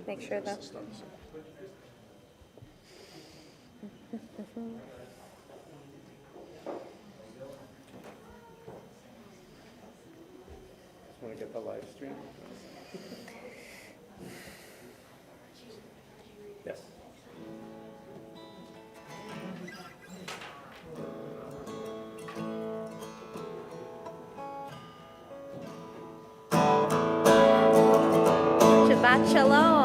Make sure that. Just want to get the live stream. Yes. Shabbat Shalom. Shabbat Shalom.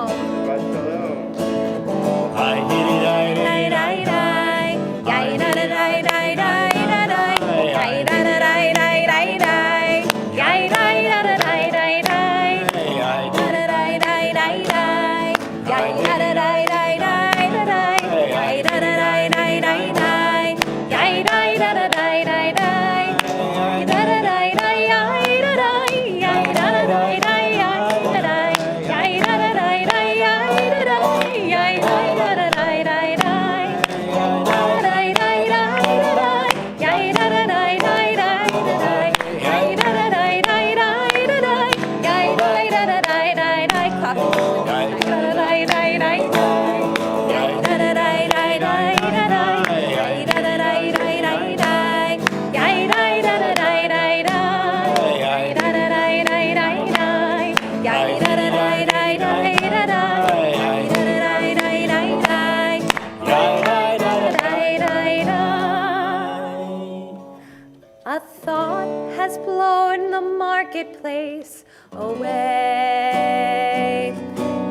A thought has blown the marketplace away.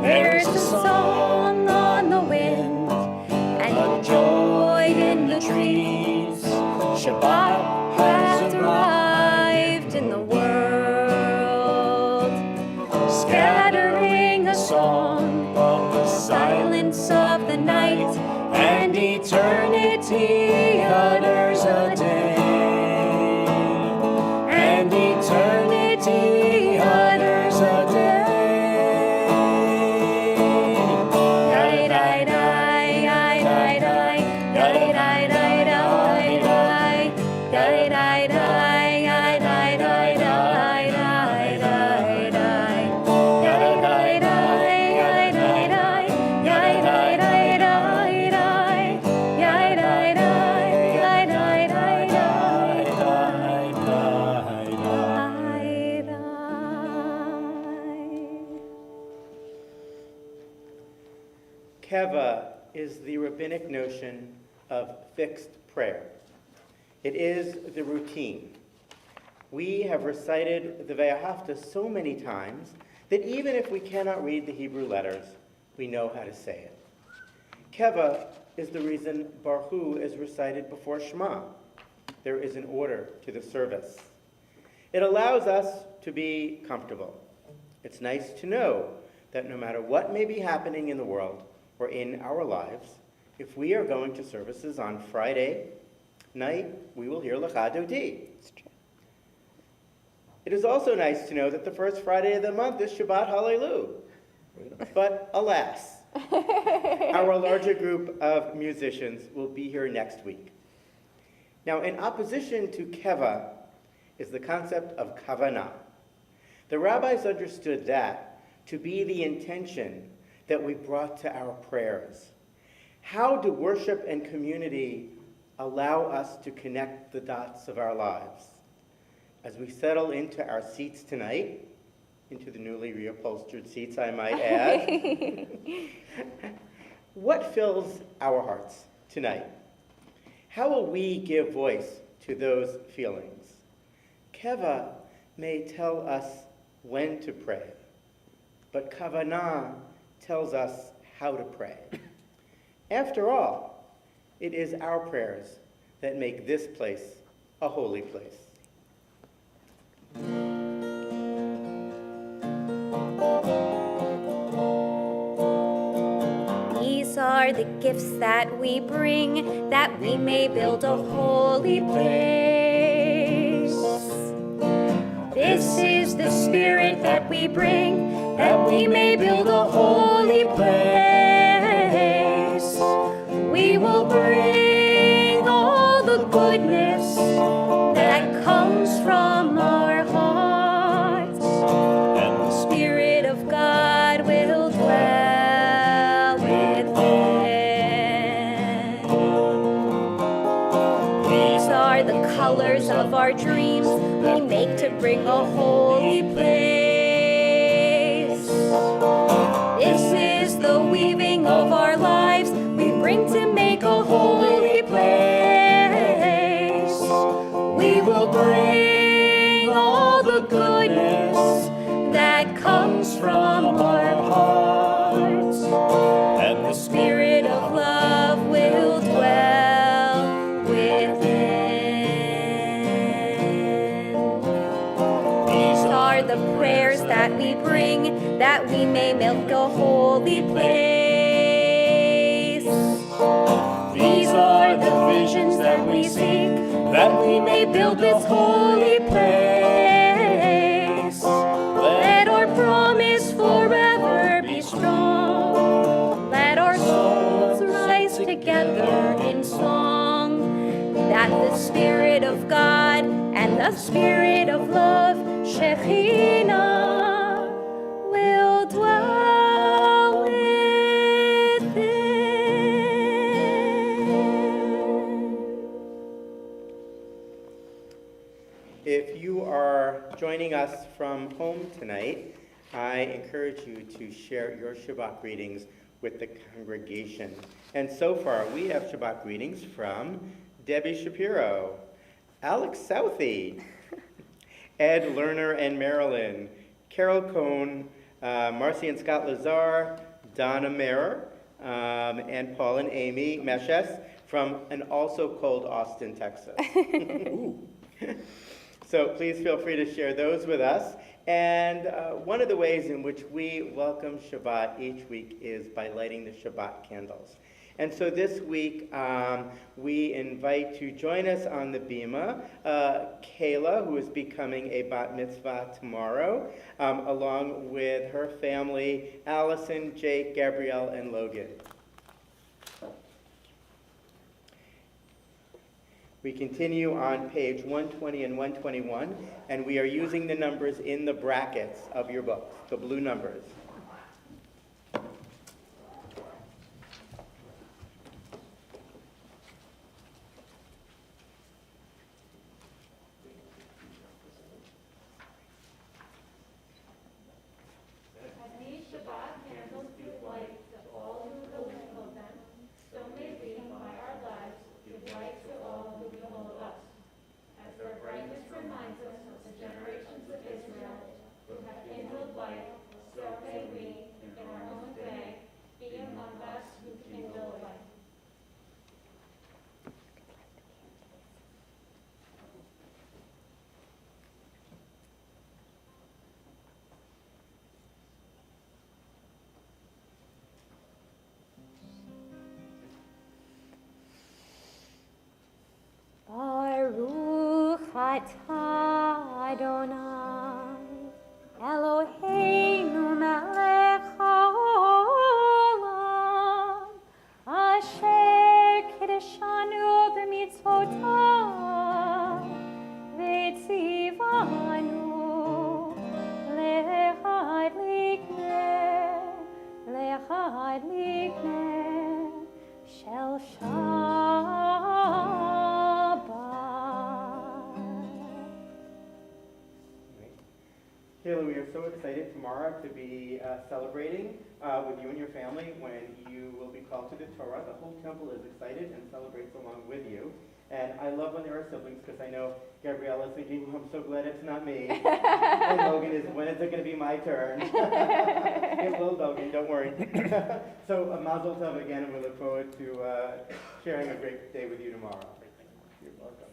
There's a song on the wind and a joy in the trees. Shabbat has arrived in the world, scattering a song of the silence of the night, and eternity utters a day. And eternity utters a day. Keva is the rabbinic notion of fixed prayer. It is the routine. We have recited the Ve'ahavta so many times that even if we cannot read the Hebrew letters, we know how to say it. Keva is the reason Baruch Hu is recited before Shema. There is an order to the service. It allows us to be comfortable. It's nice to know that no matter what may be happening in the world or in our lives, if we are going to services on Friday night, we will hear Lecha Dodi. It is also nice to know that the first Friday of the month is Shabbat Hallelu. But alas, our larger group of musicians will be here next week. Now, in opposition to Keva is the concept of Kavanah. The rabbis understood that to be the intention that we brought to our prayers. How do worship and community allow us to connect the dots of our lives? As we settle into our seats tonight, into the newly reupholstered seats, I might add, what fills our hearts tonight? How will we give voice to those feelings? Keva may tell us when to pray, but Kavanah tells us how to pray. After all, it is our prayers that make this place a holy place. These are the gifts that we bring, that we may build a holy place. This is the spirit that we bring, that we may build a holy place. We will bring all the goodness that comes from our hearts, and the Spirit of God will dwell. are the colors of our dreams we make to bring a holy place. This is the weaving of our lives we bring to make a holy place. We will bring all the goodness that comes from our hearts, and the Spirit of love will dwell within. These are the prayers that we bring, that we may make a holy place. These are the visions that we seek, that we may build this holy place. Let our promise forever be strong. Let our souls rise together in song, that the Spirit of God and the Spirit of love, Shekhinah, will dwell within. If you are joining us from home tonight, I encourage you to share your Shabbat greetings with the congregation. And so far, we have Shabbat greetings from Debbie Shapiro, Alex Southey, Ed Lerner and Marilyn, Carol Cohn, Marcy and Scott Lazar, Donna Mayer, and Paul and Amy Meshes from an also cold Austin, Texas. So please feel free to share those with us. And one of the ways in which we welcome Shabbat each week is by lighting the Shabbat candles. And so this week, we invite to join us on the Bima, Kayla, who is becoming a bat mitzvah tomorrow, along with her family, Allison, Jake, Gabrielle, and Logan. We continue on page 120 and 121, and we are using the numbers in the brackets of your books, the blue numbers. Baruch atah Adonai, Eloheinu melech haolam, asher kiddushanu b'mitzvotav, v'tzivanu lechad likneh shel Kayla, we are so excited tomorrow to be celebrating with you and your family when you will be called to the Torah. The whole temple is excited and celebrates along with you. And I love when there are siblings because I know Gabrielle is thinking, oh, I'm so glad it's not me. And Logan is, when is it going to be my turn? It will, Logan, don't worry. So Mazel Tov again, and we look forward to sharing a great day with you tomorrow. You're welcome.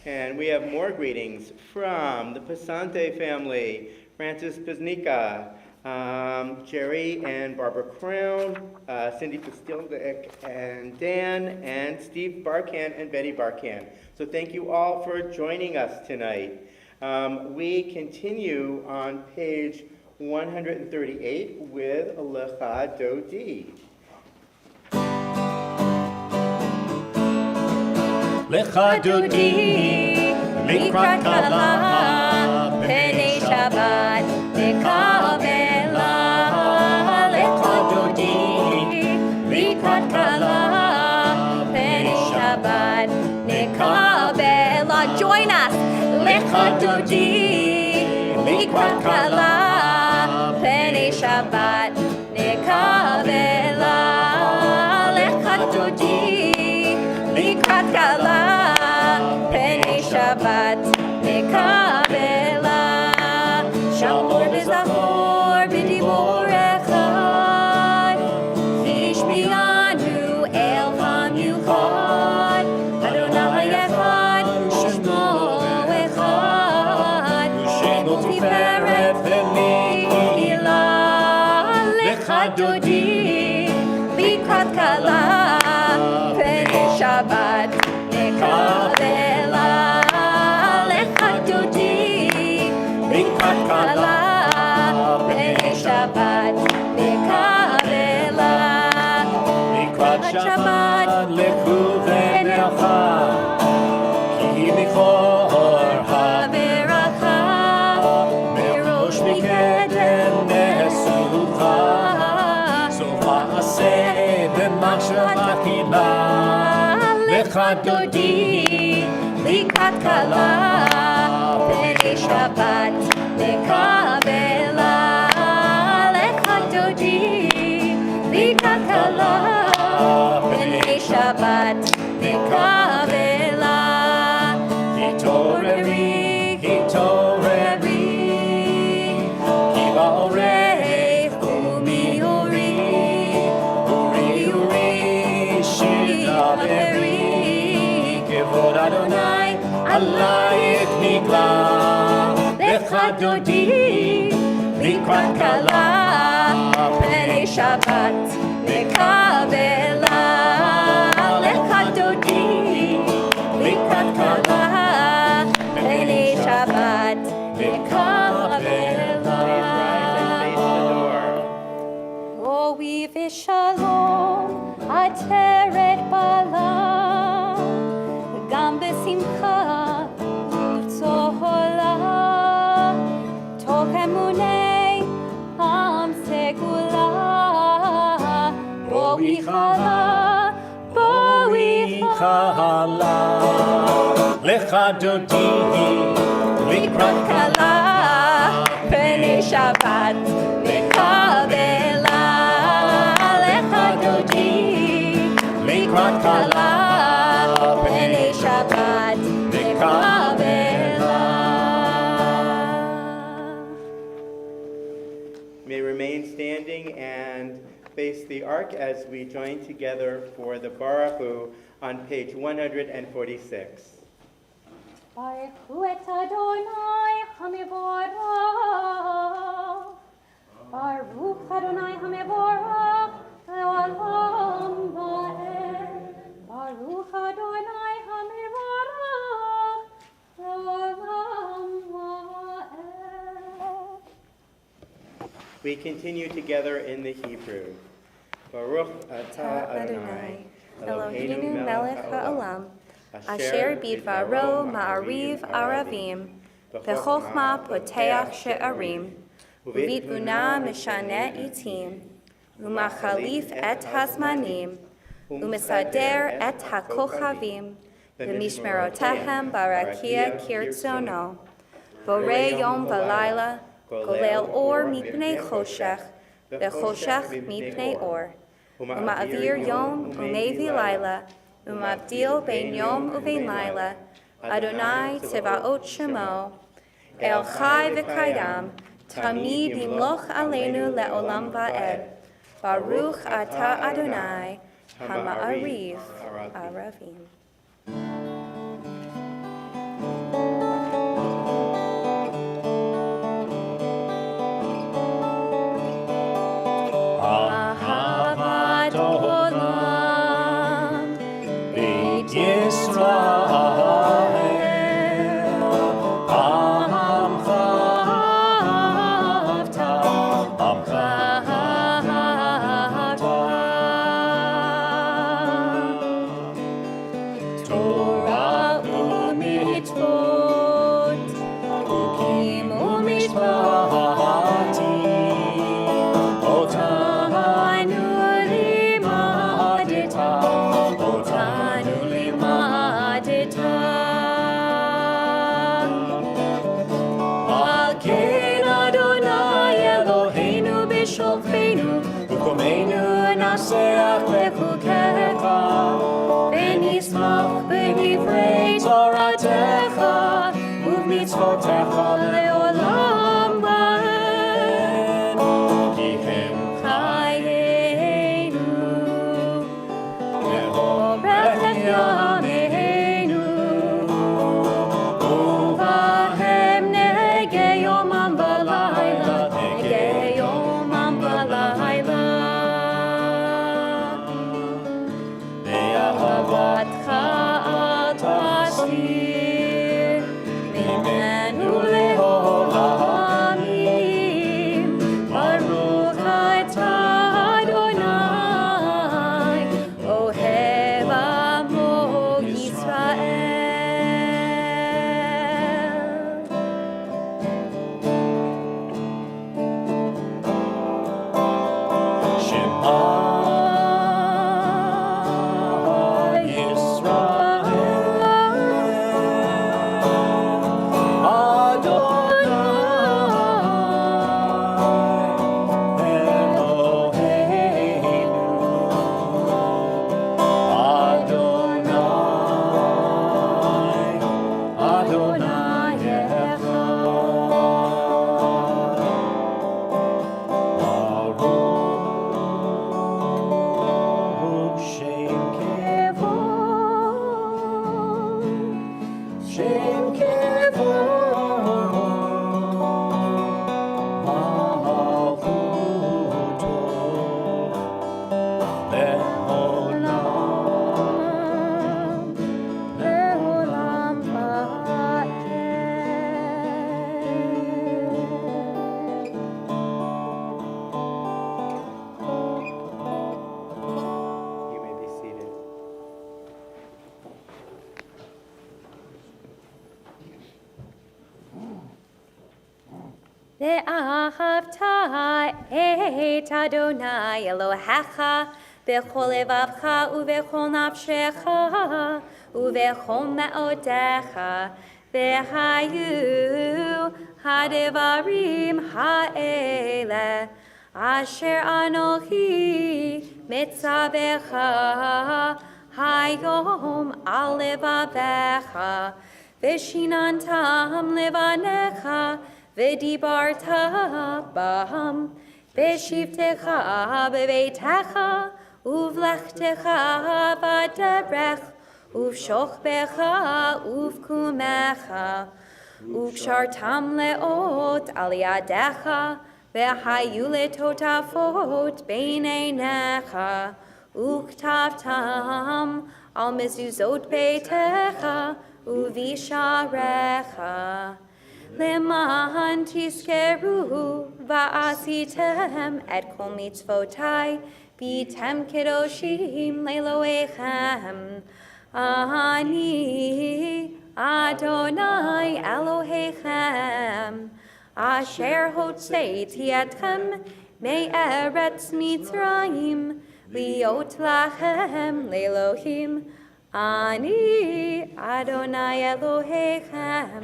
And we have more greetings from the Pasante family, Francis Piznica, Jerry and Barbara Crown, Cindy Pastildick and Dan, and Steve Barkan and Betty Barkan. So thank you all for joining us tonight. We continue on page 138 with Lecha Dodi. Lecha Dodi, Likrat Kala, Penei Shabbat. Lekabela. Join us. Lechadodi, likrat kala, pnei Shabbat. Lekabela, lechadodi, likrat kala, pnei Shabbat. Lekabela, shamor v'zachor b'dibor echad, Emanu-El hamiuchad, Adonai echad, shmo echad, tiferet v'mi'ila, lechadodi, likrat kala, pnei Shabbat. Lekabela, lechadodi, likrat kala, pnei Shabbat. Lekabela, לקראת שבת לכו ונלכה, כי מכור הברכה, מראש מקדם נסוכה, סוף מעשה במחשבה תחילה, לך דודי, לקראת כלה, פני שבת. לקבלה, לחדודי, לקראת כלה, פני שבת. לקבלה, התעוררי, התעוררי, כי בעורך ומי אורי, אורי אורי שיר דברי, כבוד אדוני עלייך נגלה, לך דודי, לקראת כלה, פני שבת. לקבלה, לחדודי, לקראת כלה, פני שבת. לקבלה. אורי ושלום, עטרת בעלה, גם בשמחה ובצהלה, תוך אמוני עם סגולה. בואי חלה, בואי חלה, לך דודי, לקראת כלה, פני שבת. לקבלה, לך דודי, לקראת כלה, פני שבת. לקבלה. May remain standing and face the ark as we join together for the Baruch Hu on page 146. ברכו את אדוני המבורך, ברוך אדוני המבורך לעולם ועד, ברוך אדוני המבורך לעולם ועד. We continue together in the Hebrew. Baruch atah Adonai, Eloheinu melech ha'olam, asher bidvaro ma'ariv aravim, v'chochma poteach she'arim, uvitbuna mishane itim, umachalif et hazmanim, umesader et hakochavim, v'mishmerotehem barakia kirtzono, borei yom v'layla, golel or mipnei choshech, v'choshech mipnei or, uma'avir yom umevi layla, umavdil bein yom uvein layla, Adonai tevaot shemo, El chai v'kayam, tamid yimloch aleinu le'olam va'ed, Baruch ata Adonai, hama'ariv aravim. Ahavat olam, בית ישראל, עמך אהבת, עמך אהבת. עמנו נצליח בחוקיך, ונשמח בדברי תורתך, ובמצוותיך לעולם ועד. כי הם חיינו, לאורך ימינו, ובהם נגה יומם בלילה, נגה יומם בלילה. באהבתך אל תסיר ממנו לעולמים. ברוך אתה אדוני, אוהב עמו ישראל. You may be seated. ואהבת את אדוני אלוהיך בכל לבבך ובכל נפשך ובכל מאודיך, והיו הדברים האלה אשר אנוכי מצווך היום על לבביך, ושיננתם לבניך ודיברת בם בשבתך בביתך ובלכתך בדרך ובשוכבך ובקומך, וקשרתם לאות על ידיך, והיו לטוטפות בין עיניך, וכתבתם על מזוזות ביתך ובשעריך, למען תזכרו ועשיתם את כל מצוותי, והייתם קדושים לאלוהיכם. אני אדוני אלוהיכם, אשר הוצאתי אתכם מארץ מצרים, להיות לכם לאלוהים. אני אדוני אלוהיכם,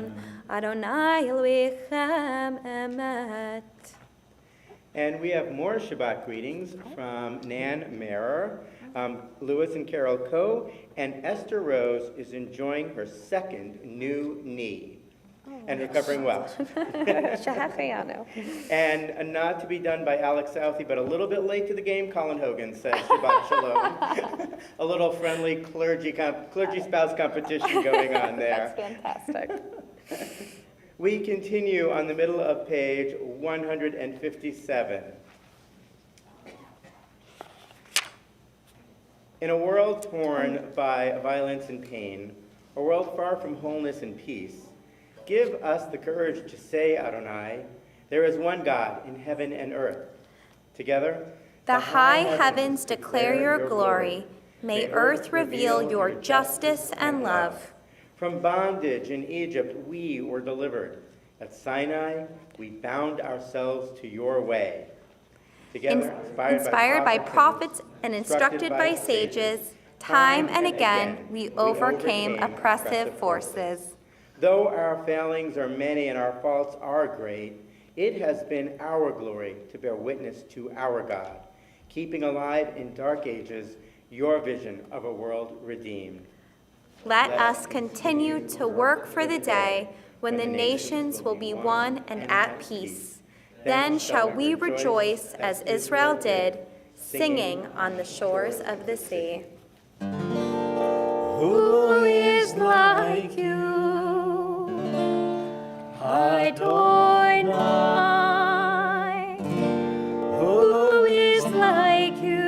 אדוני אלוהיכם אמת. And we have more Shabbat greetings from Nan Marer, Lewis and Carol Coe, and Esther Rose is enjoying her second new knee and recovering well. Shahachayanu. And not to be done by Alex Southey, but a little bit late to the game, Colin Hogan says Shabbat Shalom. A little friendly clergy spouse competition going on there. That's fantastic. We continue on the middle of page 157. In a world torn by violence and pain, a world far from wholeness and peace, give us the courage to say, Adonai, there is one God in heaven and earth. Together, The high heavens declare your glory. May earth reveal your justice and love. From bondage in Egypt we were delivered. At Sinai we bound ourselves to your way. Together, Inspired by prophets and instructed by sages, time and again we overcame oppressive forces. Though our failings are many and our faults are great, it has been our glory to bear witness to our God. keeping alive in dark ages your vision of a world redeemed. Let us continue to work for the day when the nations will be one and at peace. Then shall we rejoice as Israel did, singing on the shores of the sea. Who is like you? Adonai. Who is like you?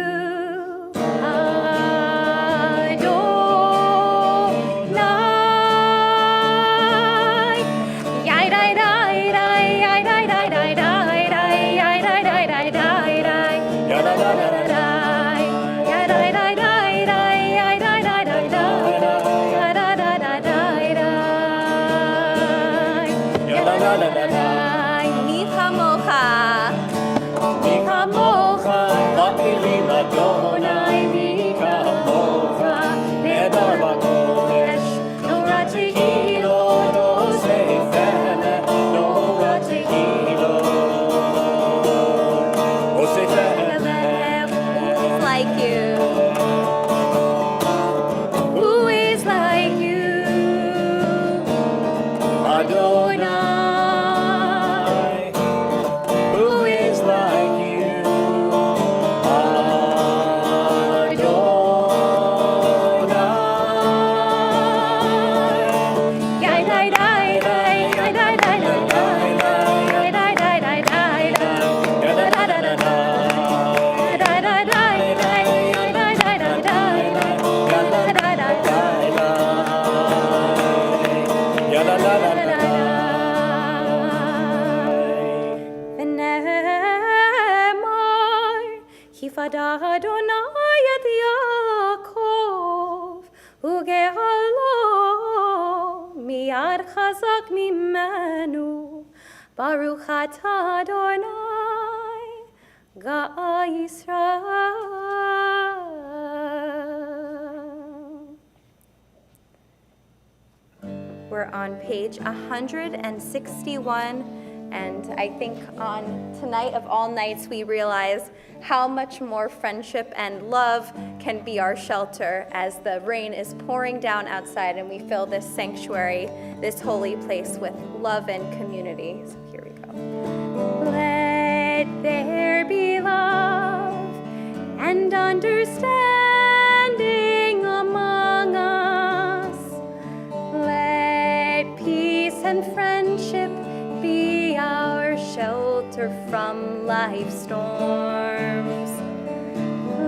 Baruch atah Adonai, Ga'a Yisrael. We're on page 161, and I think on tonight of all nights we realize how much more friendship and love can be our shelter as the rain is pouring down outside and we fill this sanctuary, this holy place with love and community. So here we go. Let there be love and understanding among us. Let peace and friendship be our shelter from life's storms.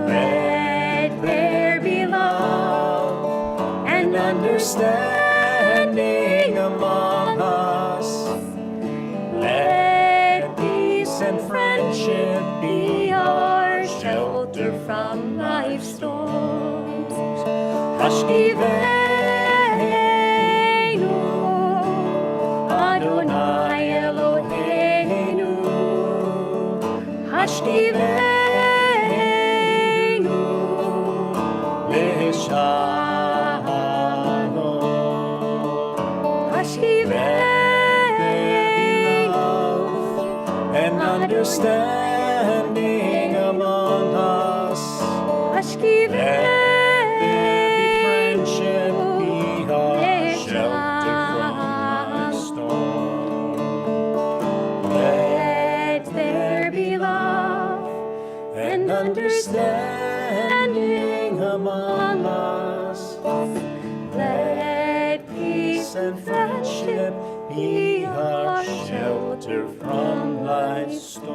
Let there be love and understanding among us. Let peace and friendship be our shelter from life's storms. Hashkivenu Adonai Eloheinu. Hashkivenu Leshalom. Hashkivenu and understanding among us. Hashkivenu friendship be our shelter from life's storm. Let there be love and understanding among us. Let peace and friendship be our shelter from life's storms.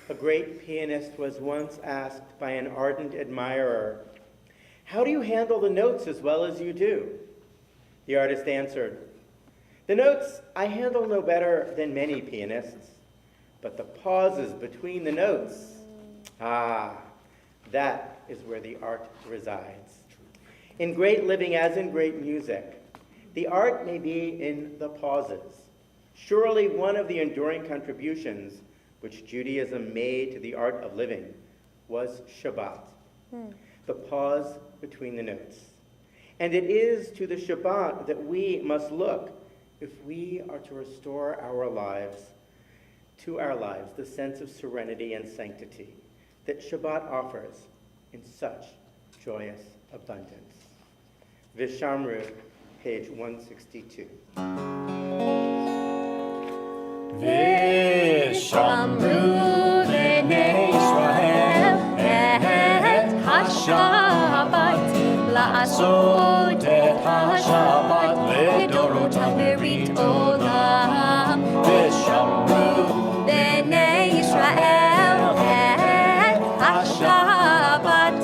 A great pianist was once asked by an ardent admirer, "How do you handle the notes as well as you do?" The artist answered, "The notes I handle no better than many pianists, but the pauses between the notes, that is where the art resides. In great living as in great music, the art may be in the pauses. Surely one of the enduring contributions which Judaism made to the art of living was Shabbat, the pause between the notes. And it is to the Shabbat that we must look if we are to restore our lives to our lives the sense of serenity and sanctity that Shabbat offers in such joyous abundance. Vishamru, page 162. Vishamru b'nei Israel et ha-Shabbat la'asot et ha-Shabbat לדורותם ברית עולם. Vishamru b'nei Israel et ha-Shabbat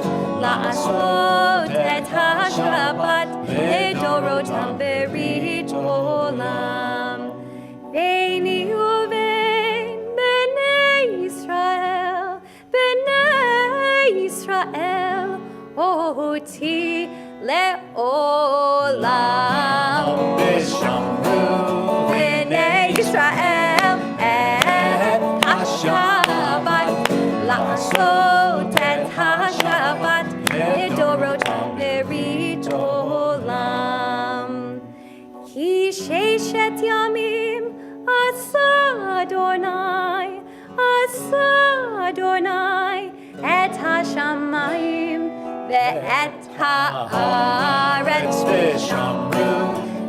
la'asot et ha-Shabbat לדורותם ברית עולם. Veini uvein b'nei Israel, oti le'olam. Vishamru b'nei Israel et ha-Shabbat la'asot et ha-Shabbat לדורותם ברית עולם. כי ששת ימים עשה אדוני את השמיים ואת הארץ. ושמרו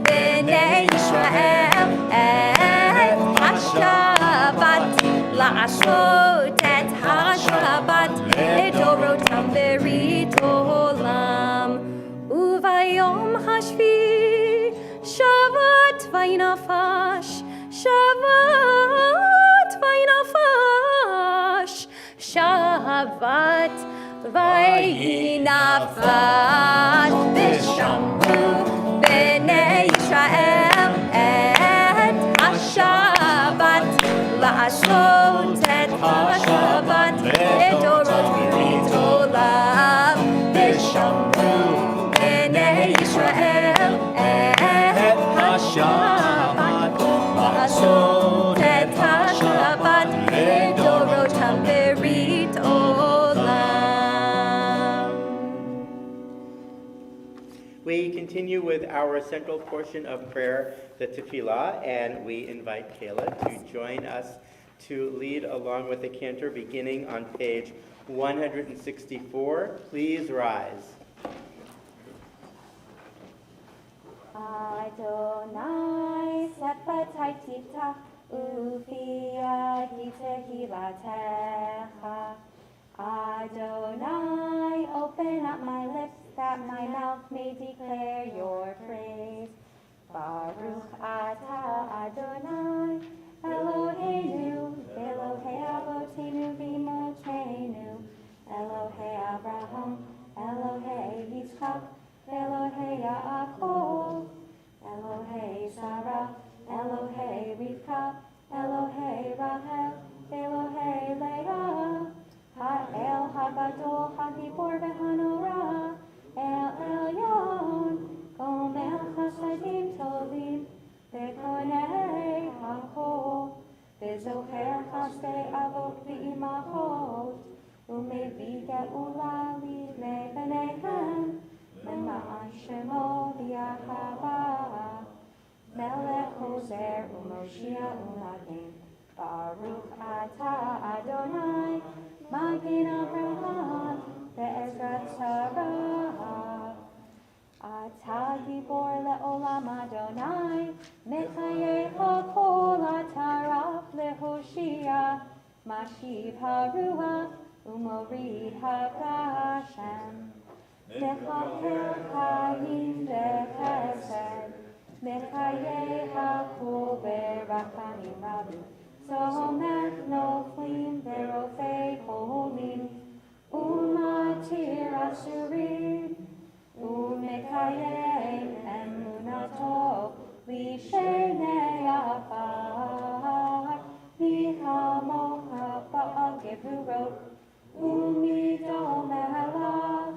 בני ישראל את השבת לעשות את השבת לדורותם ברית עולם. וביום השביעי שבת וינפש, שבת וינפש, שבת וינפש. ושמרו בני ישראל את השבת לעשות את השבת לדורות ברית עולם. ושמרו בני ישראל את השבת לעשות את השבת לדורותם ברית עולם. We continue with our central portion of prayer, the tefillah, and we invite Kayla to join us to lead along with the cantor beginning on page 164. Please rise. Adonai sepataitita ufia gitehilatecha. Adonai, open up my lips that my mouth may declare your praise. Baruch atah Adonai, Eloheinu, Elohei Avotenu v'Imotenu, Elohei Abraham, Elohei Yitzchak, Elohei Yaakov, Elohei Sarah, Elohei Rivka, Elohei Rachel, Elohei Leah, Ha'el Hagadol Hagibor v'Hanora, El Elyon, Gomel Chasadim Tovim, Bekonei Hakol, Bezocher Chasdei Avot v'Imachot, Umevi Geula Livnei B'neihem, Lema'an Shemo v'Yahava, Melech Hoser u'Moshiach u'Magin, Baruch atah Adonai, Magin Avraham, Be'ezrat Sarah. Atah Gibor le'olam Adonai, Mechayeh ha'kol ataraf lehoshia, Mashiv ha'ruach u'morid ha'gashem. Mechayeh chayim v'chesed, Mechayeh ha'kol be'rachamim rabim, Somech noflim v'rofei cholim, U'matir asurim, U'mekayem emunato l'shenei afar, Mihamocha ba'al gevurot, U'mido melech,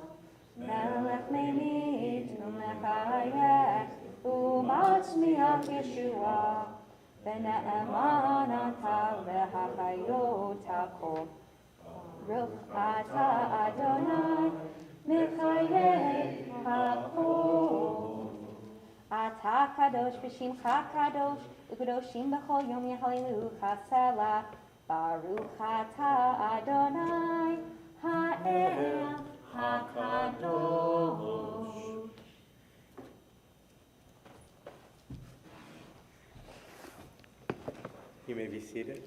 Melech memit u'mechayeh, U'matzmiach Yeshua, V'ne'eman atah v'hachayot hakol. Baruch atah Adonai, Mechayeh hakol. Atah kadosh v'shimcha kadosh u'kadoshim b'chol yom yehalelucha selah. Baruch atah Adonai ha'el hakadosh. You may be seated.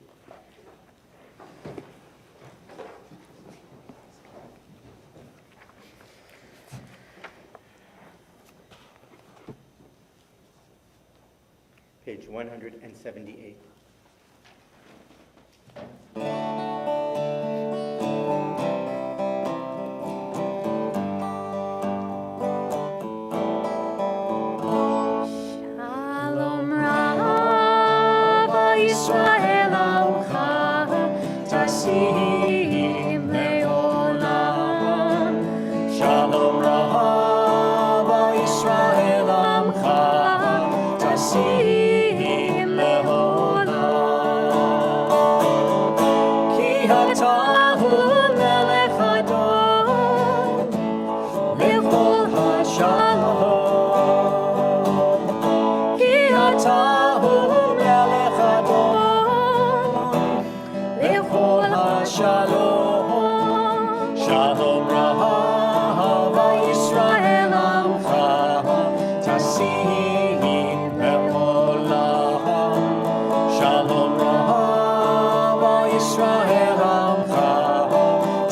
Page 178. Shalom Rabba Yisrael Amcha Tasim Leolam. Shalom Rabba Yisrael Amcha Tasim Leolam. Ki Atahu Melech Adon Lechol HaShalom. Ki Atahu Melech Adon Lechol HaShalom. Shalom Rabba Yisrael Amcha Tasim Leolam. Shalom Rabba Yisrael Amcha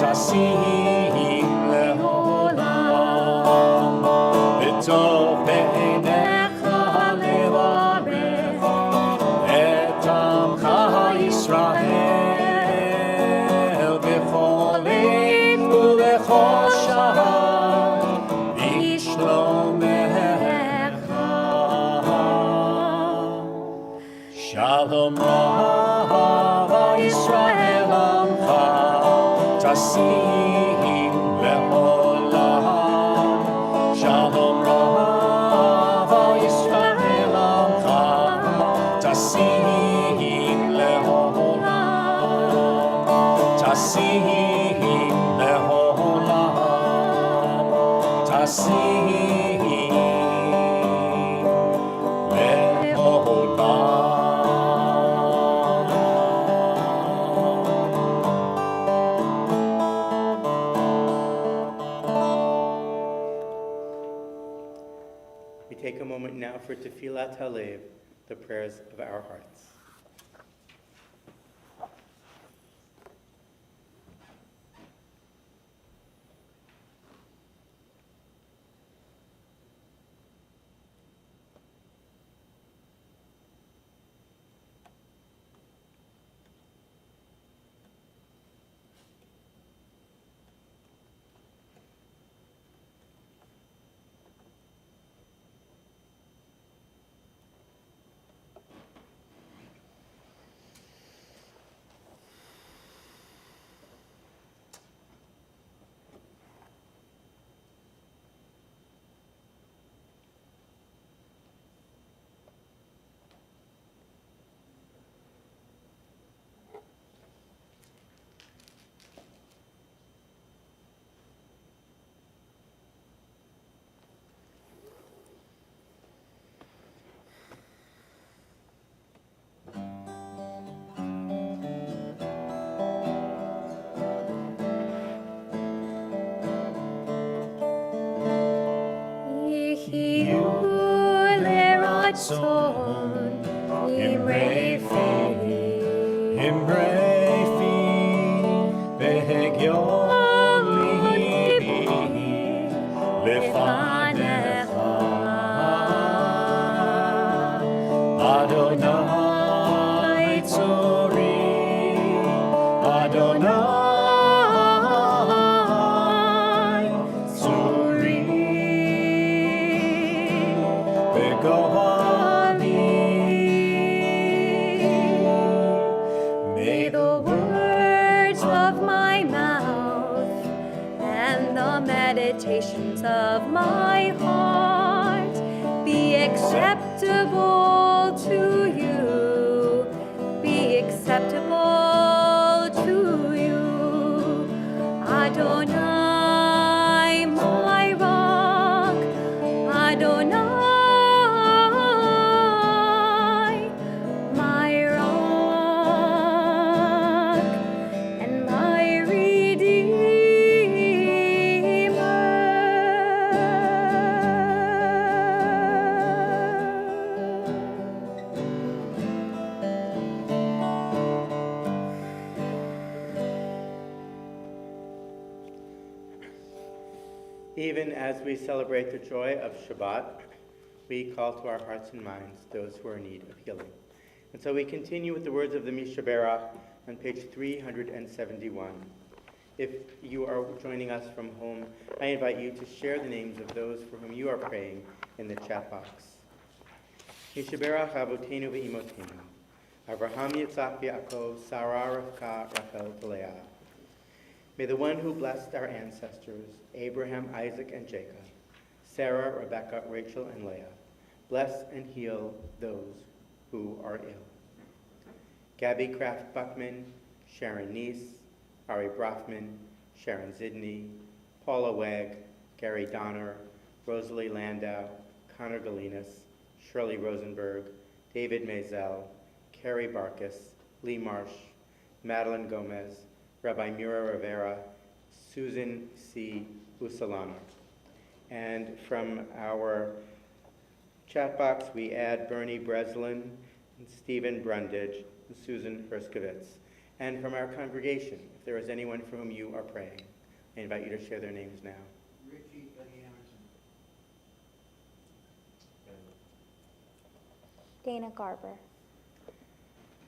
Tasim Leolam. B'tov b'einecha levarech et Amcha Yisrael b'chol עת ובכל שעה בשלומך. Shalom Rabba Yisrael Amcha Tasim Leolam. Shalom Rabba Yisrael Amcha Tasim Leolam. Tasim Leolam. Tasim We take a moment now for Tefillat Halev, the prayers of our hearts. Son, Imre Imrefi Behegion Libi Lefanecha Adonai Tzori Adonai Tzori Begohani. May the words of my mouth and the meditations of my heart be acceptable to you, be acceptable to you, Adonai, my rock, Adonai, Even as we celebrate the joy of Shabbat, we call to our hearts and minds those who are in need of healing. And so we continue with the words of the Mishaberach on page 371. If you are joining us from home, I invite you to share the names of those for whom you are praying in the chat box. Mishaberach Avotenu ve'imotenu, Avraham Yitzhak Yaakov, Sarah Rivka Rachel Leah. May the one who blessed our ancestors, Abraham, Isaac, and Jacob, Sarah, Rebekah, Rachel, and Leah, bless and heal those who are ill. Gabby Kraft Buckman, Sharon Neese, Ari Brafman, Sharon Zidney, Paula Wegg, Gary Donner, Rosalie Landau, Connor Galinas, Shirley Rosenberg, David Mazel, Carrie Barkas, Lee Marsh, Madeline Gomez, Rabbi Mira Rivera, Susan C. Usalano. And from our chat box, we add Bernie Breslin, and Stephen Brundage, and Susan Herskovitz. And from our congregation, if there is anyone for whom you are praying, I invite you to share their names now. Richie Emerson. Dana Garber.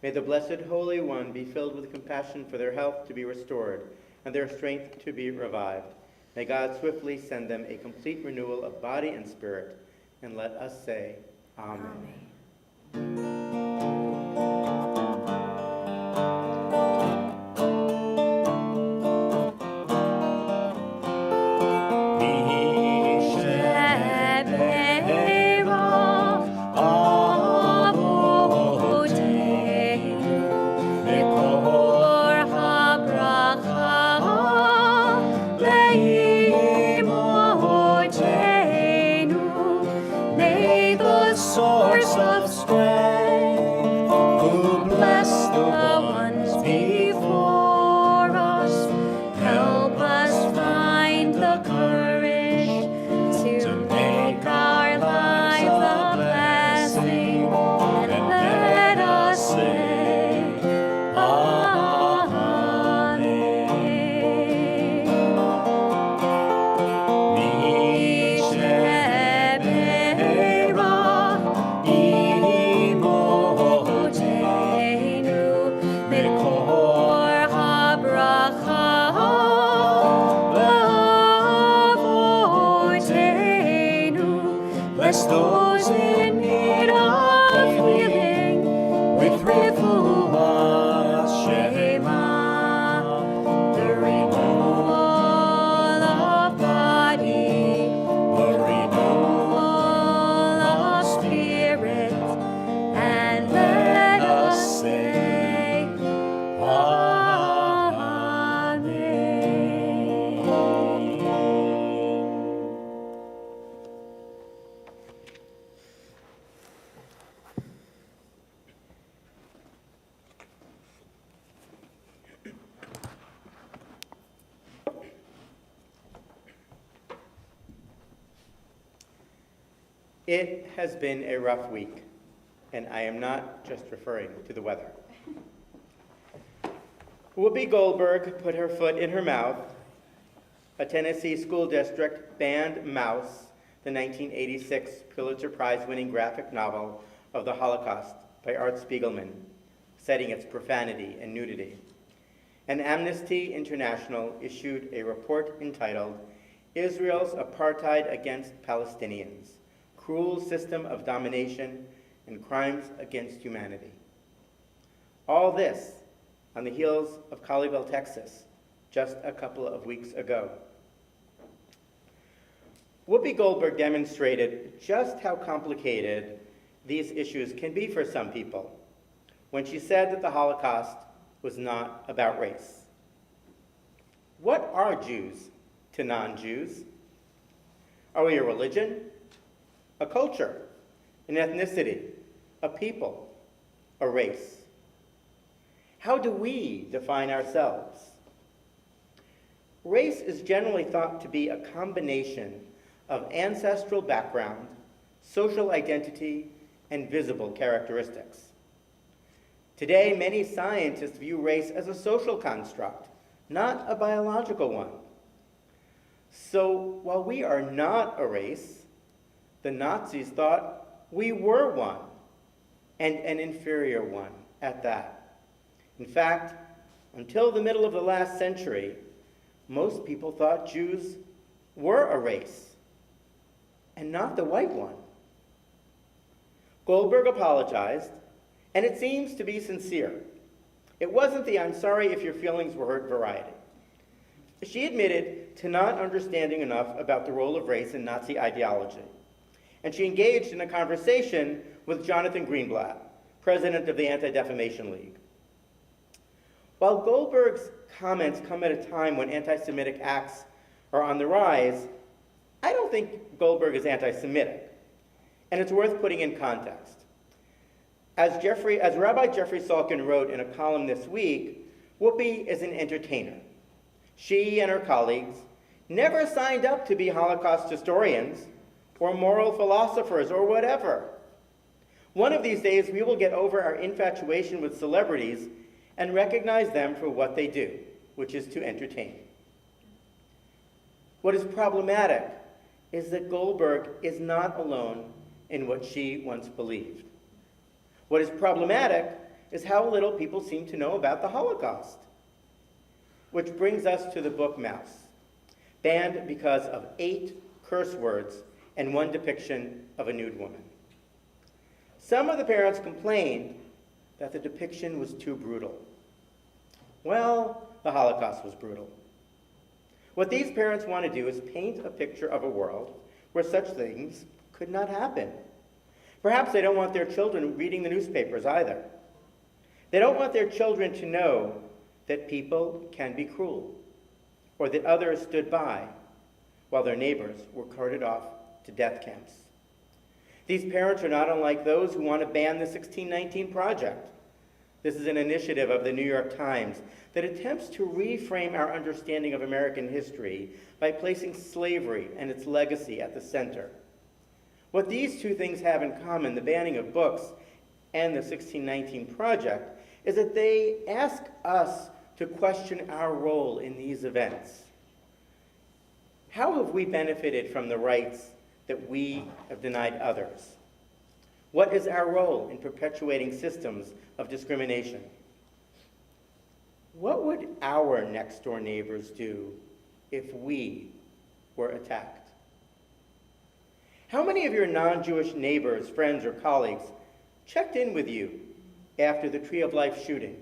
May the Blessed Holy One be filled with compassion for their health to be restored and their strength to be revived. May God swiftly send them a complete renewal of body and spirit, and let us say, Amen. Source of strength, who bless the ones before us, help us find the courage to make our lives a blessing, and let us say, Amen. Bless those in need of healing with refuah Shema, the renewal of body, the renewal of spirit, and let us say, It has been a rough week, and I am not just referring to the weather. Whoopi Goldberg put her foot in her mouth. A Tennessee school district banned Mouse, the 1986 Pulitzer Prize-winning graphic novel of the Holocaust by Art Spiegelman, citing its profanity and nudity. And Amnesty International issued a report entitled, Israel's Apartheid Against Palestinians, Cruel System of Domination and Crimes Against Humanity. All this on the heels of Colleyville, Texas, just a couple of weeks ago. Whoopi Goldberg demonstrated just how complicated these issues can be for some people when she said that the Holocaust was not about race. What are Jews to non-Jews? Are we a religion, a culture, an ethnicity, a people, a race? How do we define ourselves? Race is generally thought to be a combination of ancestral background, social identity, and visible characteristics. Today, many scientists view race as a social construct, not a biological one. So while we are not a race, the Nazis thought we were one, and an inferior one at that. In fact, until the middle of the last century, most people thought Jews were a race, and not the white one. Goldberg apologized, and it seems to be sincere. It wasn't the "I'm sorry if your feelings were hurt" variety. She admitted to not understanding enough about the role of race in Nazi ideology, and she engaged in a conversation with Jonathan Greenblatt, president of the Anti-Defamation League. While Goldberg's comments come at a time when anti-Semitic acts are on the rise, I don't think Goldberg is anti-Semitic, and it's worth putting in context. As Rabbi Jeffrey Salkin wrote in a column this week, Whoopi is an entertainer. She and her colleagues never signed up to be Holocaust historians or moral philosophers or whatever. One of these days, we will get over our infatuation with celebrities and recognize them for what they do, which is to entertain. What is problematic is that Goldberg is not alone in what she once believed. What is problematic is how little people seem to know about the Holocaust. Which brings us to the book Mouse, banned because of 8 curse words and 1 depiction of a nude woman. Some of the parents complained that the depiction was too brutal. Well, the Holocaust was brutal. What these parents want to do is paint a picture of a world where such things could not happen. Perhaps they don't want their children reading the newspapers either. They don't want their children to know that people can be cruel, or that others stood by while their neighbors were carted off to death camps. These parents are not unlike those who want to ban the 1619 Project. This is an initiative of the New York Times that attempts to reframe our understanding of American history by placing slavery and its legacy at the center. What these 2 things have in common, the banning of books and the 1619 Project, is that they ask us to question our role in these events. How have we benefited from the rights that we have denied others? What is our role in perpetuating systems of discrimination? What would our next-door neighbors do if we were attacked? How many of your non-Jewish neighbors, friends, or colleagues checked in with you after the Tree of Life shooting,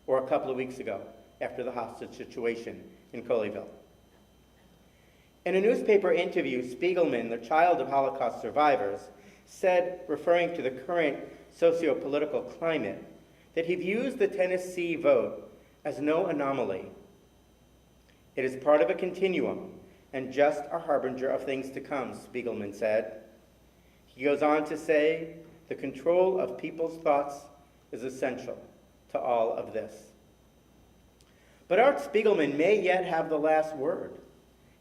or a couple of weeks ago after the hostage situation in Colleyville? In a newspaper interview, Spiegelman, the child of Holocaust survivors, said, referring to the current socio-political climate, that he views the Tennessee vote as no anomaly. It is part of a continuum and just a harbinger of things to come, Spiegelman said. He goes on to say, the control of people's thoughts is essential to all of this. But Art Spiegelman may yet have the last word.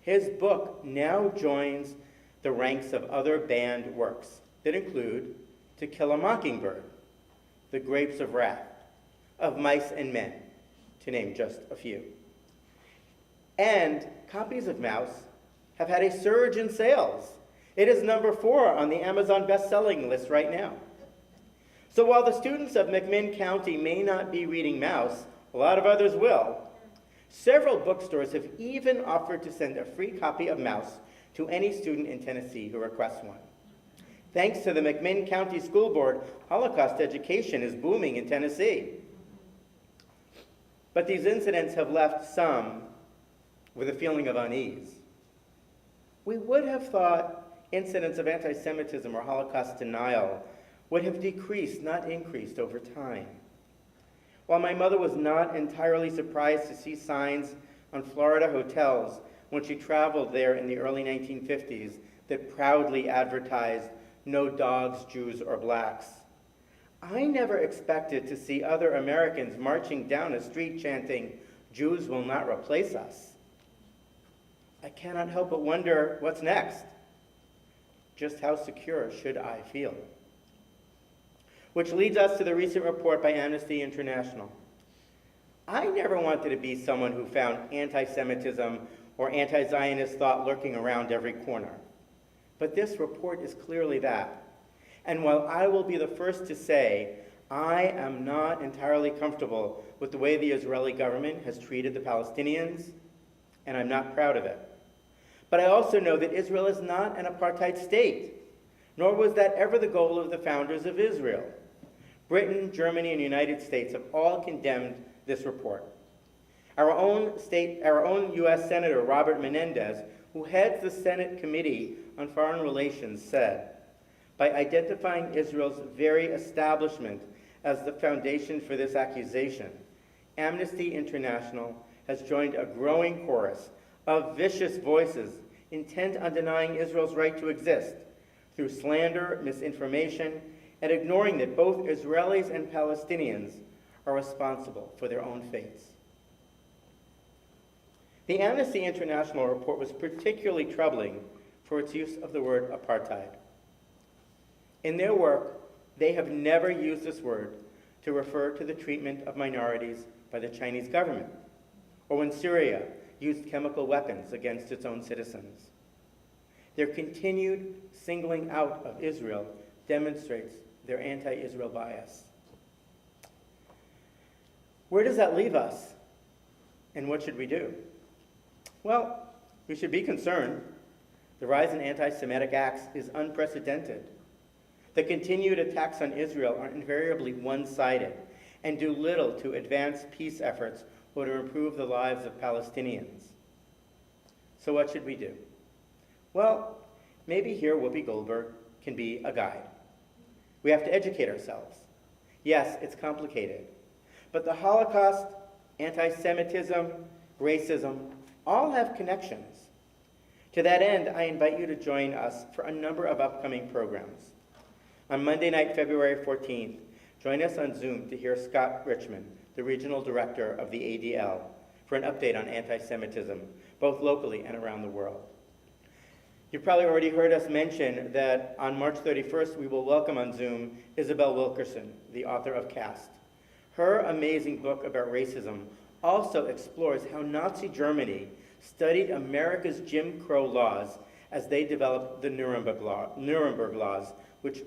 His book now joins the ranks of other banned works that include To Kill a Mockingbird, The Grapes of Wrath, Of Mice and Men, to name just a few. And copies of Mouse have had a surge in sales. It is number 4 on the Amazon best-selling list right now. So while the students of McMinn County may not be reading Mouse, a lot of others will. Several bookstores have even offered to send a free copy of Mouse to any student in Tennessee who requests one. Thanks to the McMinn County School Board, Holocaust education is booming in Tennessee. But these incidents have left some with a feeling of unease. We would have thought incidents of anti-Semitism or Holocaust denial would have decreased, not increased, over time. While my mother was not entirely surprised to see signs on Florida hotels when she traveled there in the early 1950s that proudly advertised no dogs, Jews, or blacks, I never expected to see other Americans marching down a street chanting, "Jews will not replace us." I cannot help but wonder what's next. Just how secure should I feel? Which leads us to the recent report by Amnesty International. I never wanted to be someone who found anti-Semitism or anti-Zionist thought lurking around every corner. But this report is clearly that. And while I will be the first to say I am not entirely comfortable with the way the Israeli government has treated the Palestinians, and I'm not proud of it. But I also know that Israel is not an apartheid state, nor was that ever the goal of the founders of Israel. Britain, Germany, and the United States have all condemned this report. Our own U.S. Senator Robert Menendez, who heads the Senate Committee on Foreign Relations, said, by identifying Israel's very establishment as the foundation for this accusation, Amnesty International has joined a growing chorus of vicious voices intent on denying Israel's right to exist through slander, misinformation, and ignoring that both Israelis and Palestinians are responsible for their own fates. The Amnesty International report was particularly troubling for its use of the word apartheid. In their work, they have never used this word to refer to the treatment of minorities by the Chinese government, or when Syria used chemical weapons against its own citizens. Their continued singling out of Israel demonstrates their anti-Israel bias. Where does that leave us? And what should we do? Well, we should be concerned. The rise in anti-Semitic acts is unprecedented. The continued attacks on Israel are invariably one-sided and do little to advance peace efforts or to improve the lives of Palestinians. So what should we do? Well, maybe here Whoopi Goldberg can be a guide. We have to educate ourselves. Yes, it's complicated, but the Holocaust, anti-Semitism, racism, all have connections. To that end, I invite you to join us for a number of upcoming programs. On Monday night, February 14th, join us on Zoom to hear Scott Richmond, the regional director of the ADL, for an update on anti-Semitism, both locally and around the world. You've probably already heard us mention that on March 31st, we will welcome on Zoom Isabel Wilkerson, the author of Caste. Her amazing book about racism also explores how Nazi Germany studied America's Jim Crow laws as they developed the Nuremberg laws, which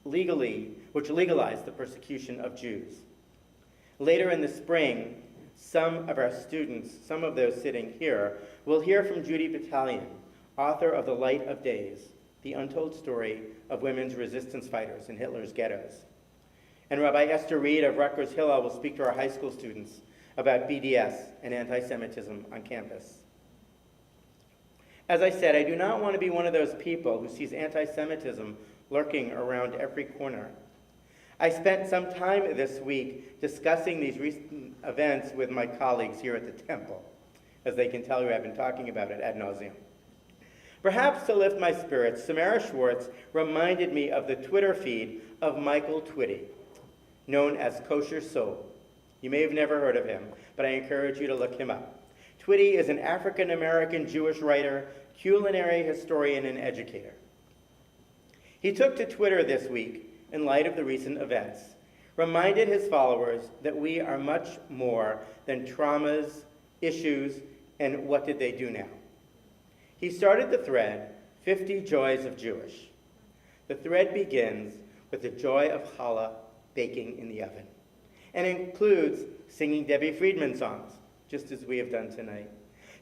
legalized the persecution of Jews. Later in the spring, some of our students, some of those sitting here, will hear from Judy Battalion, author of The Light of Days, the untold story of women's resistance fighters in Hitler's ghettos. And Rabbi Esther Reed of Rutgers Hillel will speak to our high school students about BDS and anti-Semitism on campus. As I said, I do not want to be one of those people who sees anti-Semitism lurking around every corner. I spent some time this week discussing these recent events with my colleagues here at the temple. As they can tell you, I've been talking about it ad nauseum. Perhaps to lift my spirits, Samara Schwartz reminded me of the Twitter feed of Michael Twitty, known as Kosher Soul. You may have never heard of him, but I encourage you to look him up. Twitty is an African-American Jewish writer, culinary historian, and educator. He took to Twitter this week in light of the recent events, reminded his followers that we are much more than traumas, issues, and what did they do now. He started the thread, 50 Joys of Jewish. The thread begins with the joy of challah baking in the oven, and includes singing Debbie Friedman songs, just as we have done tonight,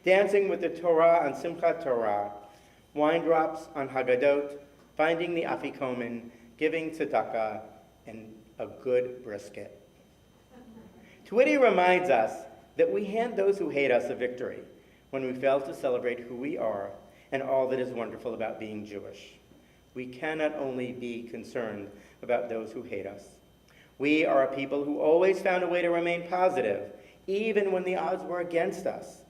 dancing with the Torah on Simchat Torah, wine drops on Haggadot, finding the afikomen, giving tzedakah, and a good brisket. Twitty reminds us that we hand those who hate us a victory when we fail to celebrate who we are and all that is wonderful about being Jewish. We cannot only be concerned about those who hate us. We are a people who always found a way to remain positive, even when the odds were against us.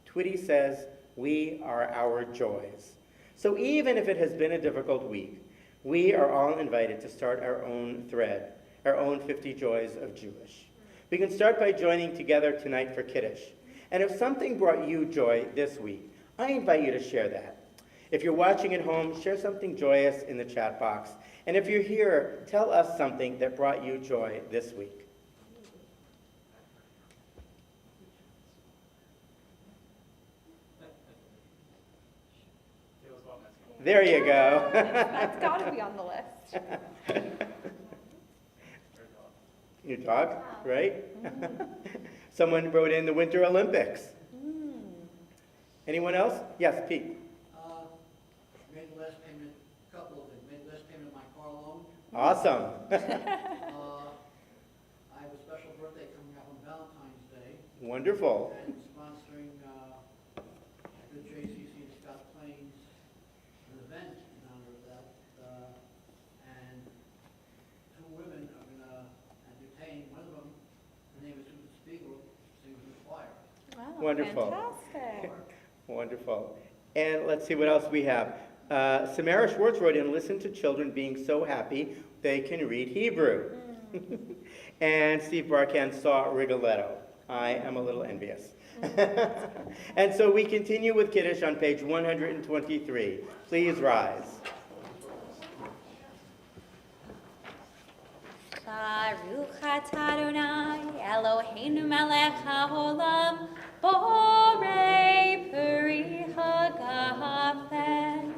Twitty says, we are our joys. So even if it has been a difficult week, we are all invited to start our own thread, our own 50 Joys of Jewish. We can start by joining together tonight for Kiddush. And if something brought you joy this week, I invite you to share that. If you're watching at home, share something joyous in the chat box. And if you're here, tell us something that brought you joy this week. There you go. That's got to be on the list. Your dog, right? Someone wrote in the Winter Olympics. Anyone else? Yes, Pete. Made the last payment, couple of them, made the last payment of my car loan. Awesome. I have a special birthday coming up on Valentine's Day, Wonderful. and sponsoring the JCC and Scott Plains, an event in honor of that. And two women are going to entertain. One of them, her name is Susan Spiegel, sings in the choir. Wow, Wonderful. fantastic. Wonderful. And let's see what else we have. Samara Schwartz wrote in, listen to children being so happy they can read Hebrew. And Steve Barkan saw Rigoletto. I am a little envious. And so we continue with Kiddush on page 123. Please rise. Baruch atah Adonai Eloheinu melech haolam borei peri hagafen.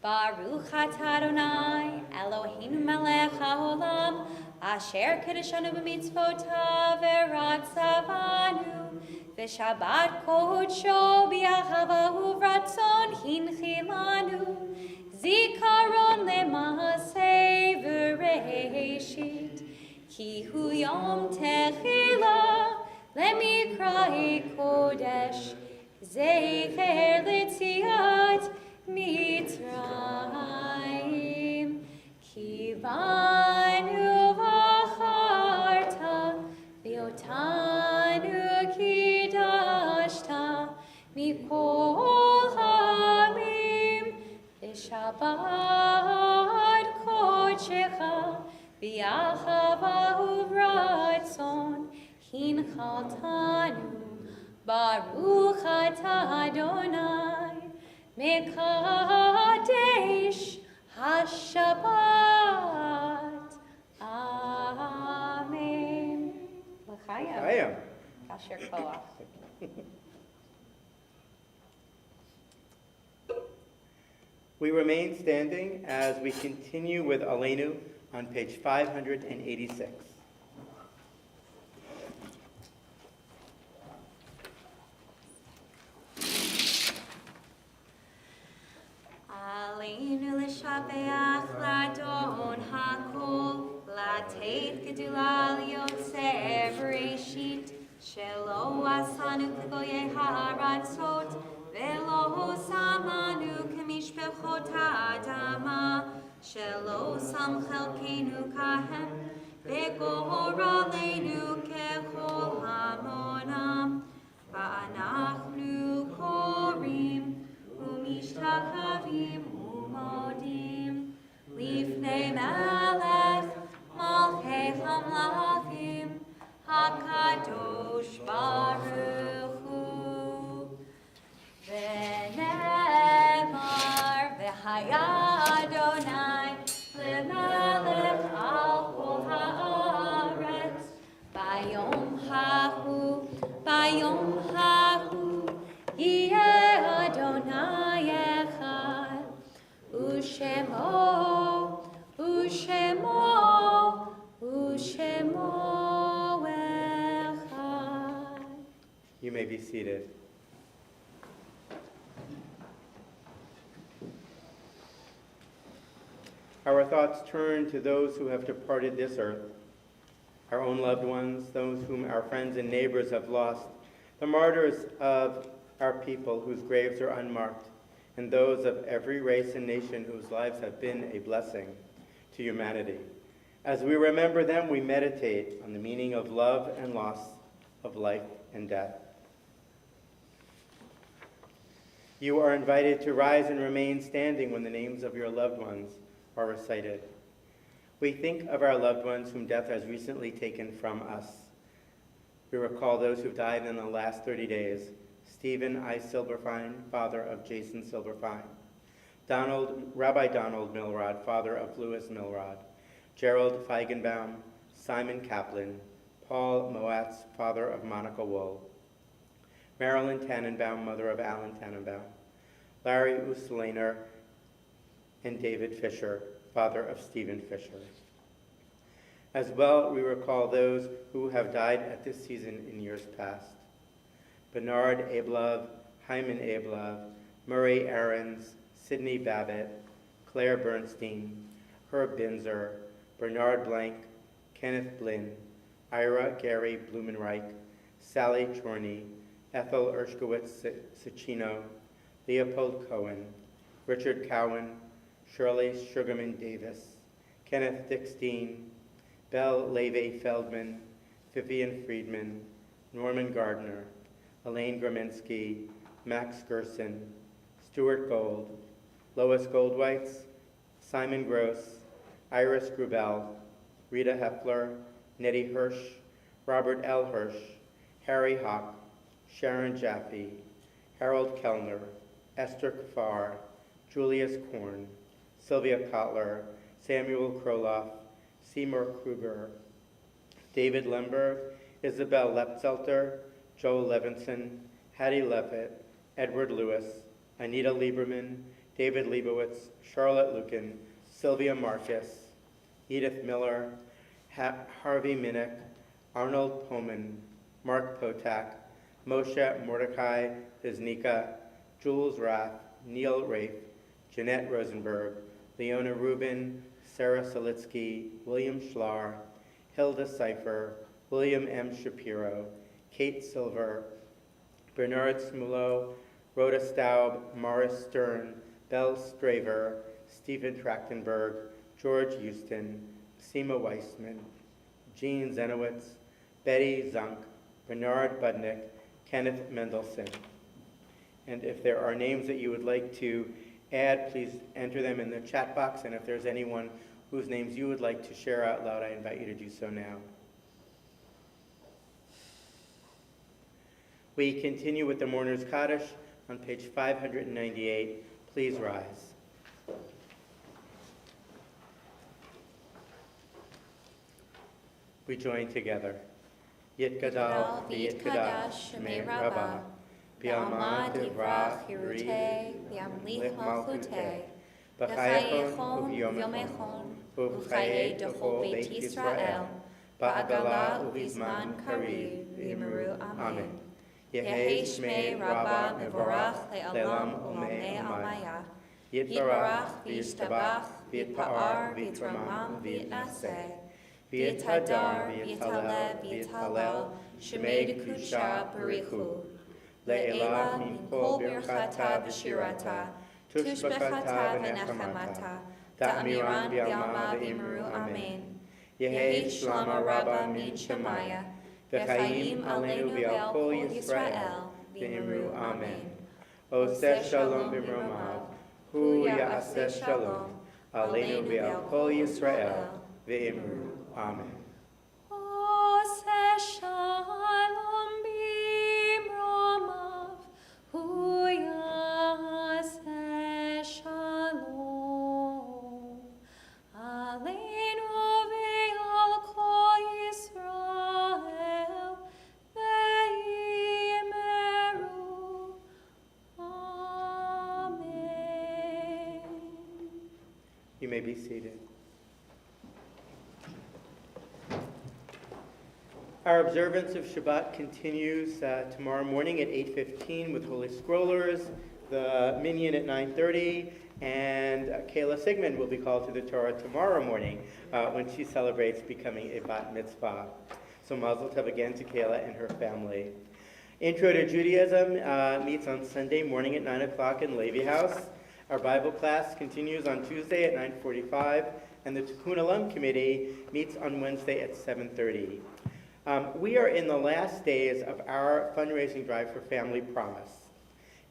Baruch atah Adonai Eloheinu melech haolam asher kiddushanu b'mitzvotav v'ratzavanu v'shabbat kodsho b'ahava uvratzon hinchilanu zikaron le'maaseh v'reishit ki hu yom techila lemikra kodesh zecher l'tziat Mitzrayim ki vanu v'acharta v'otanu kidashta mikol hamim v'shabbat kodshecha v'achava uvratzon hinchaltanu baruch atah Adonai Mekadesh HaShabbat. Amen. L'chaim. I am. Kasher koach. We remain standing as we continue with Aleinu on page 586. Aleinu l'shabeach l'adon hakol, l'ateit gedula l'yotzer b'reshit, shelo asanu k'goyei ha'aratzot, velo samanu k'mishpechot ha'adama, shelo sam chelkeinu kahem, v'goraleinu kechol hamonam, va'anachnu korim, Umishtakavim umodim Lifnei melech Malchei hamlachim HaKadosh Baruch Hu V'nemar V'haya Adonai L'melech al kol haaretz Bayom hahu Yeh Adonai echad, Ushemo echad. You may be seated. Our thoughts turn to those who have departed this earth, our own loved ones, those whom our friends and neighbors have lost, the martyrs of our people whose graves are unmarked, and those of every race and nation whose lives have been a blessing to humanity. As we remember them, we meditate on the meaning of love and loss, of life and death. You are invited to rise and remain standing when the names of your loved ones are recited. We think of our loved ones whom death has recently taken from us. We recall those who've died in the last 30 days. Stephen I. Silberfein, father of Jason Silberfein. Rabbi Donald Milrod, father of Louis Milrod. Gerald Feigenbaum, Simon Kaplan, Paul Moatz, father of Monica Wool. Marilyn Tannenbaum, mother of Alan Tannenbaum. Larry Uselaner, and David Fisher, father of Stephen Fisher. As well, we recall those who have died at this season in years past. Bernard Ablove, Hyman Ablove, Murray Aarons, Sidney Babbitt, Claire Bernstein, Herb Binzer, Bernard Blank, Kenneth Blinn, Ira Gary Blumenreich, Sally Chorney, Ethel Erskowitz-Sicino, Leopold Cohen, Richard Cowan, Shirley Sugarman Davis, Kenneth Dickstein, Belle Leve Feldman, Vivian Friedman, Norman Gardner, Elaine Graminsky, Max Gerson, Stuart Gold, Lois Goldweitz, Simon Gross, Iris Grubel, Rita Hepler, Nettie Hirsch, Robert L. Hirsch, Harry Hawk, Sharon Jaffe, Harold Kellner, Esther Kafar, Julius Korn, Sylvia Kotler, Samuel Kroloff, Seymour Kruger, David Lemberg, Isabel Lepzelter, Joel Levinson, Hattie Levitt, Edward Lewis, Anita Lieberman, David Leibowitz, Charlotte Lucan, Sylvia Marcus, Edith Miller, Harvey Minnick, Arnold Pullman, Mark Potak, Moshe Mordecai Biznika, Jules Rath, Neil Rafe, Jeanette Rosenberg, Leona Rubin, Sarah Solitsky, William Schlar, Hilda Seifer, William M. Shapiro, Kate Silver, Bernard Smulo, Rhoda Staub, Morris Stern, Belle Straver, Stephen Trachtenberg, George Houston, Seema Weissman, Jean Zenowitz, Betty Zunk, Bernard Budnick, Kenneth Mendelson. And if there are names that you would like to add, please enter them in the chat box, and if there's anyone whose names you would like to share out loud, I invite you to do so now. We continue with the Mourner's Kaddish on page 598. Please rise. We join together. Yitgadal v'yitkadash shemei Rabbah, b'alma tivrach hirutei, v'amlich malchutei, b'chayechon u'vyomechon, u'v'chayei d'chol beit Yisrael, ba'agala u'vizman kariv, v'imru amen. Yehi shmei Rabbah mevorach le'olam u'mei almaya. Yitbarach v'yishtabach v'yitpa'ar v'yitramam v'yitnaseh. V'yithadar, v'yithalev, v'yithalel, shemei d'kusha barichu. Le'ela min kol birchata v'shirata, tushbechata v'nechemata, ta'amiran b'yalma v'imru amen. Yehi shlama rabba min shemaya, v'chaim aleinu v'al kol Yisrael, v'imru amen. Oseh shalom b'mromav, hu ya'aseh shalom, aleinu v'al kol Yisrael, v'imru amen. Oseh shalom b'mromav, hu ya'aseh shalom, aleinu v'al kol Yisrael, v'imru amen. You may be seated. Our observance of Shabbat continues tomorrow morning at 8:15 with Holy Scrollers, the Minyan at 9:30, and Kayla Sigmund will be called to the Torah tomorrow morning when she celebrates becoming a bat mitzvah. So mazel tov again to Kayla and her family. Intro to Judaism meets on Sunday morning at 9 o'clock in Levi House. Our Bible class continues on Tuesday at 9:45, and the Tikkun Olam Committee meets on Wednesday at 7:30. We are in the last days of our fundraising drive for Family Promise.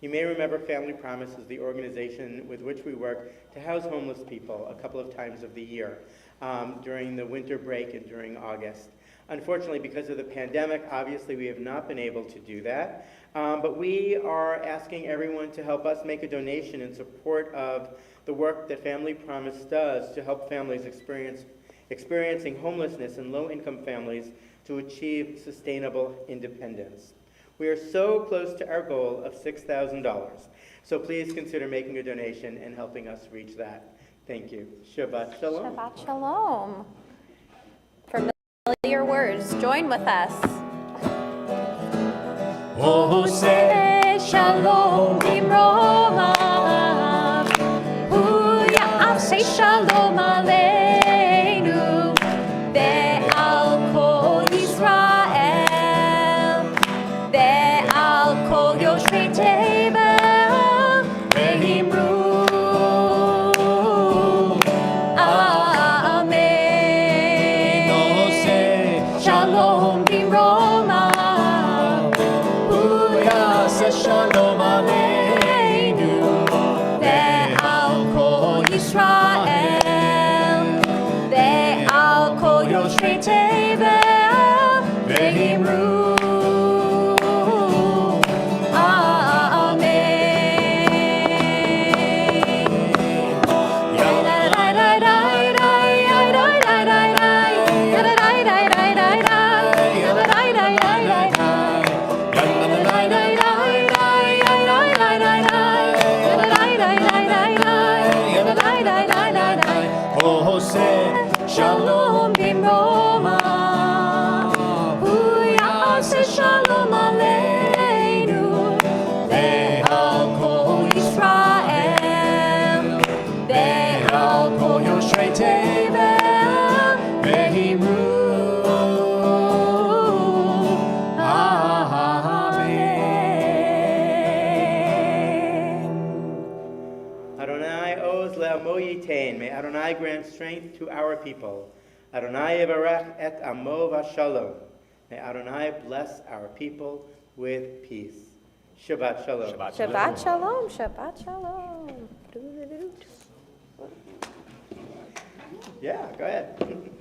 You may remember Family Promise is the organization with which we work to house homeless people a couple of times of the year during the winter break and during August. Unfortunately, because of the pandemic, obviously we have not been able to do that, but we are asking everyone to help us make a donation in support of the work that Family Promise does to help families experiencing homelessness and low-income families to achieve sustainable independence. We are so close to our goal of $6,000, so please consider making a donation and helping us reach that. Thank you. Shabbat Shalom. Shabbat Shalom. Familiar words, join with us. Oh, say Shalom Bimroma. Huya say Shalom Aleinu. Ve'al kol Yisrael. Ve'al kol Yoshvei Tevel. Ve'imru. Amen. Oh, say Shalom Bimroma. Shalom Aleinu. Ve'al kol Yisrael. Ve'al kol Yoshvei Tevel. Ve'imru. Oh, say Shalom Bimroma. Huya say Shalom Aleinu. Ve'al kol Yisrael. Ve'al kol Yoshvei Tevel. Ve'imru. Amen. Adonai oz le'amo yitain. May Adonai grant strength to our people. Adonai yevarach et amo v'shalom. May Adonai bless our people with peace. Shabbat Shalom. Shabbat Shalom. Shabbat Shalom. Yeah, go ahead.